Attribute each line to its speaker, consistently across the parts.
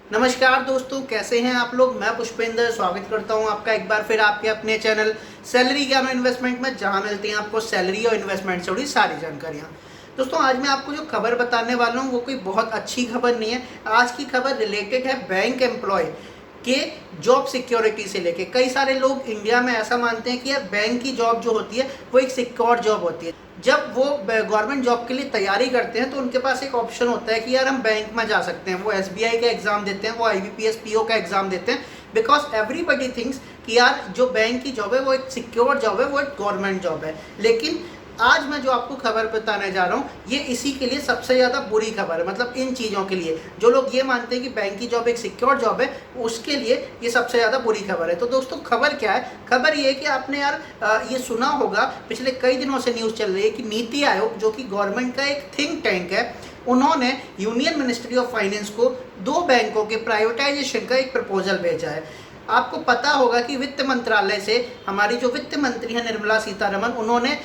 Speaker 1: नमस्कार दोस्तों, कैसे हैं आप लोग। मैं पुष्पेंद्र स्वागत करता हूं आपका एक बार फिर आपके अपने चैनल सैलरी ज्ञान इन्वेस्टमेंट में, जहां मिलती हैं आपको सैलरी और इन्वेस्टमेंट से जुड़ी सारी जानकारियां। दोस्तों, आज मैं आपको जो खबर बताने वाला हूं वो कोई बहुत अच्छी खबर नहीं है। आज की खबर रिलेटेड है बैंक एम्प्लॉय के जॉब सिक्योरिटी से लेके। कई सारे लोग इंडिया में ऐसा मानते हैं कि यार बैंक की जॉब जो होती है वो एक सिक्योर जॉब होती है। जब वो गवर्नमेंट जॉब के लिए तैयारी करते हैं तो उनके पास एक ऑप्शन होता है कि यार हम बैंक में जा सकते हैं। वो एसबीआई का एग्जाम देते हैं, वो आईबीपीएस पीओ का एग्जाम देते हैं, बिकॉज एवरीबडी थिंक्स कि यार जो बैंक की जॉब है वो एक सिक्योर जॉब है, वो एक गवर्नमेंट जॉब है। लेकिन आज मैं जो आपको खबर बताने जा रहा हूँ ये इसी के लिए सबसे ज़्यादा बुरी खबर है। मतलब इन चीज़ों के लिए जो लोग ये मानते हैं कि बैंक की जॉब एक सिक्योर जॉब है, उसके लिए ये सबसे ज़्यादा बुरी खबर है। तो दोस्तों, खबर क्या है? खबर ये है कि आपने यार ये सुना होगा, पिछले कई दिनों से न्यूज़ चल रही है कि नीति आयोग, जो कि गवर्नमेंट का एक थिंक टैंक है, उन्होंने यूनियन मिनिस्ट्री ऑफ फाइनेंस को 2 बैंकों के प्राइवेटाइजेशन का एक प्रपोजल भेजा है। आपको पता होगा कि वित्त मंत्रालय से हमारी जो वित्त मंत्री है निर्मला सीतारमण, उन्होंने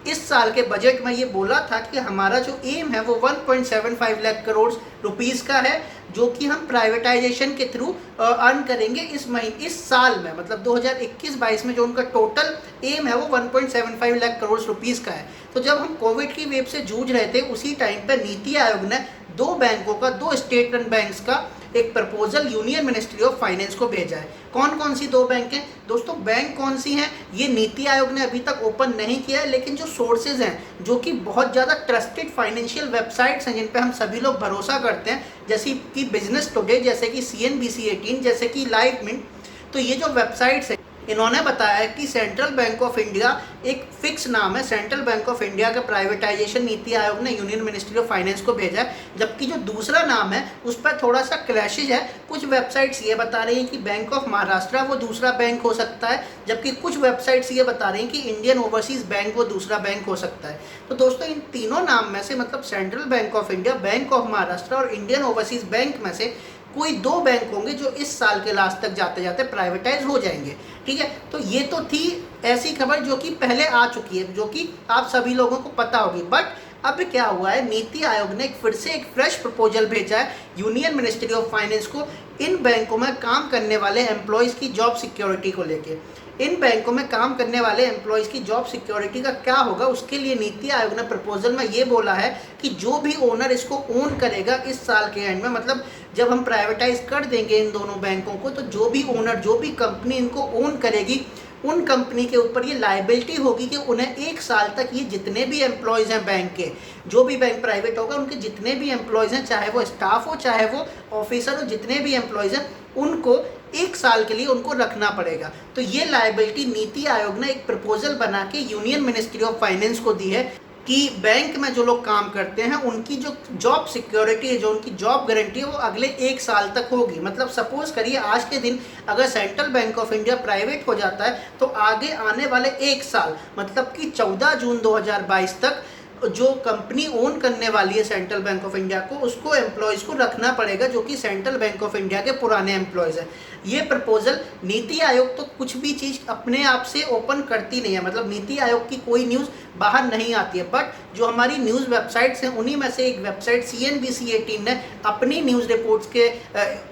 Speaker 1: इस साल के बजट में ये बोला था कि हमारा जो एम है वो 1.75 लाख करोड़ रुपीस का है, जो कि हम प्राइवेटाइजेशन के थ्रू अर्न करेंगे इस साल में। मतलब 2021-22 में जो उनका टोटल एम है वो 1.75 लाख करोड़ रुपीस का है। तो जब हम कोविड की वेव से जूझ रहे थे, उसी टाइम पर नीति आयोग ने 2 बैंकों का, 2 स्टेट रन बैंक्स का एक proposal union ministry of finance को भेजा है। कौन कौन सी 2 बैंक हैं दोस्तों? बैंक कौन सी हैं ये नीति आयोग ने अभी तक ओपन नहीं किया है, लेकिन जो सोर्सेज हैं, जो कि बहुत ज़्यादा ट्रस्टेड फाइनेंशियल वेबसाइट्स हैं जिन पे हम सभी लोग भरोसा करते हैं, जैसे कि बिजनेस टुडे, जैसे कि CNBC 18, जैसे कि लाइव मिंट, तो ये जो वेबसाइट्स हैं इन्होंने बताया कि सेंट्रल बैंक ऑफ इंडिया एक फिक्स नाम है। सेंट्रल बैंक ऑफ इंडिया का प्राइवेटाइजेशन नीति आयोग ने यूनियन मिनिस्ट्री ऑफ फाइनेंस को भेजा है, जबकि जो दूसरा नाम है उस पर थोड़ा सा क्लैशेज है। कुछ वेबसाइट्स ये बता रही हैं कि बैंक ऑफ महाराष्ट्र वो दूसरा बैंक हो सकता है, जबकि कुछ वेबसाइट्स ये बता रही हैं कि इंडियन ओवरसीज बैंक वो दूसरा बैंक हो सकता है। तो दोस्तों, इन तीनों नाम में से, मतलब central bank of India, bank of Maharashtra और इंडियन ओवरसीज बैंक में से कोई 2 बैंक होंगे जो इस साल के लास्ट तक जाते जाते प्राइवेटाइज हो जाएंगे। ठीक है, तो ये तो थी ऐसी खबर जो कि पहले आ चुकी है, जो कि आप सभी लोगों को पता होगी। बट अब क्या हुआ है, नीति आयोग ने फिर से एक फ्रेश प्रपोजल भेजा है यूनियन मिनिस्ट्री ऑफ फाइनेंस को इन बैंकों में काम करने वाले एम्प्लॉयज़ की जॉब सिक्योरिटी को लेके। इन बैंकों में काम करने वाले एम्प्लॉयज़ की जॉब सिक्योरिटी का क्या होगा, उसके लिए नीति आयोग ने प्रपोजल में ये बोला है कि जो भी ओनर इसको ओन करेगा इस साल के एंड में, मतलब जब हम प्राइवेटाइज कर देंगे इन दोनों बैंकों को, तो जो भी ओनर, जो भी कंपनी इनको ओन करेगी, उन कंपनी के ऊपर ये लायबिलिटी होगी कि उन्हें 1 साल तक ये जितने भी एम्प्लॉयज़ हैं बैंक के, जो भी बैंक प्राइवेट होगा उनके जितने भी एम्प्लॉयज़ हैं, चाहे वो स्टाफ हो चाहे वो ऑफिसर हो, जितने भी एम्प्लॉयज़ हैं उनको 1 साल के लिए उनको रखना पड़ेगा। तो ये लायबिलिटी नीति आयोग ने एक प्रपोजल बना के यूनियन मिनिस्ट्री ऑफ फाइनेंस को दी है कि बैंक में जो लोग काम करते हैं उनकी जो जॉब सिक्योरिटी है, जो उनकी जॉब गारंटी है, वो अगले 1 साल तक होगी। मतलब सपोज करिए आज के दिन अगर central bank of India private हो जाता है तो आगे आने वाले 1 साल, मतलब कि 14 जून 2022 तक जो कंपनी ओन करने वाली है सेंट्रल बैंक ऑफ इंडिया को, उसको एम्प्लॉयज़ को रखना पड़ेगा जो कि सेंट्रल बैंक ऑफ इंडिया के पुराने एम्प्लॉयज़ हैं। ये प्रपोजल, नीति आयोग तो कुछ भी चीज़ अपने आप से ओपन करती नहीं है, मतलब नीति आयोग की कोई न्यूज़ बाहर नहीं आती है। बट जो हमारी न्यूज़ वेबसाइट्स हैं उन्हीं में से एक वेबसाइट CNBC 18 ने अपनी न्यूज़ रिपोर्ट्स के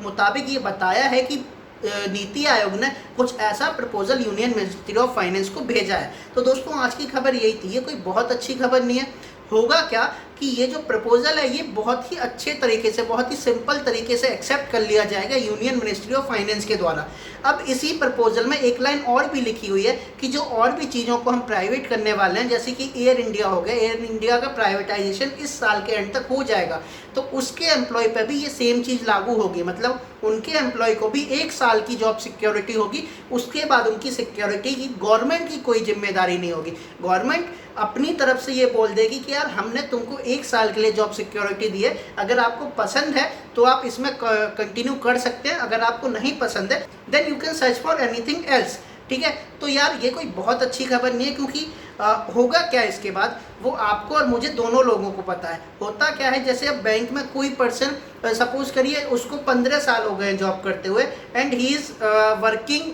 Speaker 1: मुताबिक ये बताया है कि नीति आयोग ने कुछ ऐसा proposal union ministry of finance को भेजा है। तो दोस्तों, आज की खबर यही थी। ये कोई बहुत अच्छी खबर नहीं है। होगा क्या कि ये जो प्रपोजल है ये बहुत ही अच्छे तरीके से, बहुत ही सिंपल तरीके से एक्सेप्ट कर लिया जाएगा यूनियन मिनिस्ट्री ऑफ फाइनेंस के द्वारा। अब इसी प्रपोजल में एक लाइन और भी लिखी हुई है कि जो और भी चीज़ों को हम प्राइवेट करने वाले हैं, जैसे कि एयर इंडिया हो गया, एयर इंडिया का प्राइवेटाइजेशन इस साल के एंड तक हो जाएगा, तो उसके एम्प्लॉय पर भी ये सेम चीज़ लागू होगी। मतलब उनके एम्प्लॉय को भी 1 साल की जॉब सिक्योरिटी होगी, उसके बाद उनकी सिक्योरिटी की गवर्नमेंट की कोई जिम्मेदारी नहीं होगी। गवर्नमेंट अपनी तरफ से ये बोल देगी कि यार हमने तुमको 1 साल के लिए जॉब सिक्योरिटी दी है, अगर आपको पसंद है तो आप इसमें कंटिन्यू कर सकते हैं, अगर आपको नहीं पसंद है then you can search for anything else. ठीक है, तो यार ये कोई बहुत अच्छी खबर नहीं है, क्योंकि होगा क्या इसके बाद वो आपको और मुझे दोनों लोगों को पता है। होता क्या है, जैसे अब बैंक में कोई पर्सन, सपोज करिए उसको 15 साल हो गए जॉब करते हुए and he is working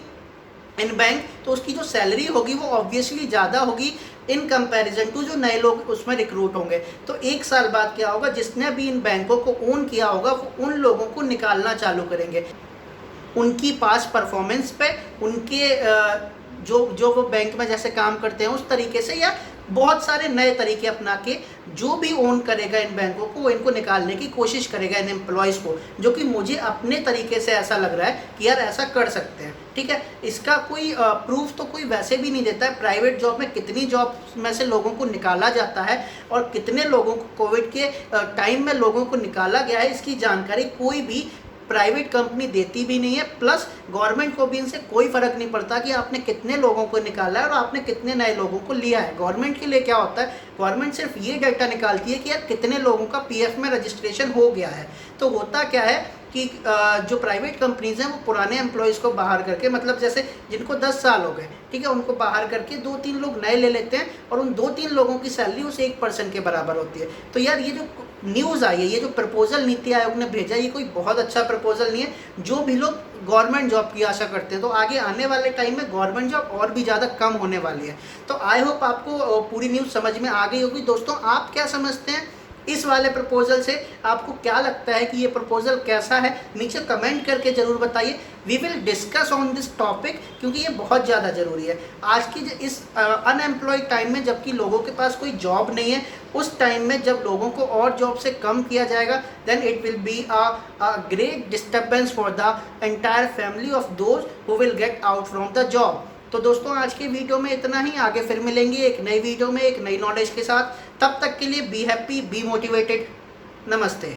Speaker 1: in bank, तो उसकी जो सैलरी होगी वो ऑब्वियसली ज़्यादा होगी इन कंपैरिजन टू जो नए लोग उसमें रिक्रूट होंगे। तो 1 साल बाद क्या होगा, जिसने भी इन बैंकों को ओन किया होगा वो उन लोगों को निकालना चालू करेंगे, उनकी पास परफॉर्मेंस पे, उनके जो जो वो बैंक में जैसे काम करते हैं उस तरीके से, या बहुत सारे नए तरीके अपना के जो भी ओन करेगा इन बैंकों को वो इनको निकालने की कोशिश करेगा, इन एम्प्लॉयज़ को, जो कि मुझे अपने तरीके से ऐसा लग रहा है कि यार ऐसा कर सकते हैं। ठीक है, इसका कोई प्रूफ तो कोई वैसे भी नहीं देता है। प्राइवेट जॉब में कितनी जॉब में से लोगों को निकाला जाता है और कितने लोगों को कोविड के टाइम में लोगों को निकाला गया है, इसकी जानकारी कोई भी प्राइवेट कंपनी देती भी नहीं है। प्लस गवर्नमेंट को भी इनसे कोई फ़र्क नहीं पड़ता कि आपने कितने लोगों को निकाला है और आपने कितने नए लोगों को लिया है। गवर्नमेंट के लिए क्या होता है, गवर्नमेंट सिर्फ ये डाटा निकालती है कि यार कितने लोगों का पीएफ में रजिस्ट्रेशन हो गया है। तो होता क्या है कि जो प्राइवेट कंपनीज़ हैं वो पुराने एम्प्लॉयज़ को बाहर करके, मतलब जैसे जिनको 10 साल हो गए, ठीक है, उनको बाहर करके 2-3 लोग नए ले लेते हैं और उन 2-3 लोगों की सैलरी उस 1% के बराबर होती है। तो यार ये जो न्यूज़ आई है, ये जो प्रपोजल नीति आयोग ने भेजा, ये कोई बहुत अच्छा प्रपोजल नहीं है। जो भी लोग गवर्नमेंट जॉब की आशा करते हैं, तो आगे आने वाले टाइम में गवर्नमेंट जॉब और भी ज़्यादा कम होने वाली है। तो आई होप आपको पूरी न्यूज़ समझ में आ गई होगी। दोस्तों, आप क्या समझते हैं इस वाले प्रपोजल से? आपको क्या लगता है कि ये प्रपोजल कैसा है? नीचे कमेंट करके ज़रूर बताइए। We will discuss on this topic, क्योंकि ये बहुत ज़्यादा ज़रूरी है आज की इस अनएम्प्लॉयड टाइम में, जबकि लोगों के पास कोई जॉब नहीं है। उस टाइम में जब लोगों को और जॉब से कम किया जाएगा, then it will be a great disturbance for the entire family of those who will get out from the job. तो दोस्तों, आज के वीडियो में इतना ही। आगे फिर मिलेंगे एक नई वीडियो में एक नई नॉलेज के साथ। तब तक के लिए बी हैप्पी, बी मोटिवेटेड। नमस्ते।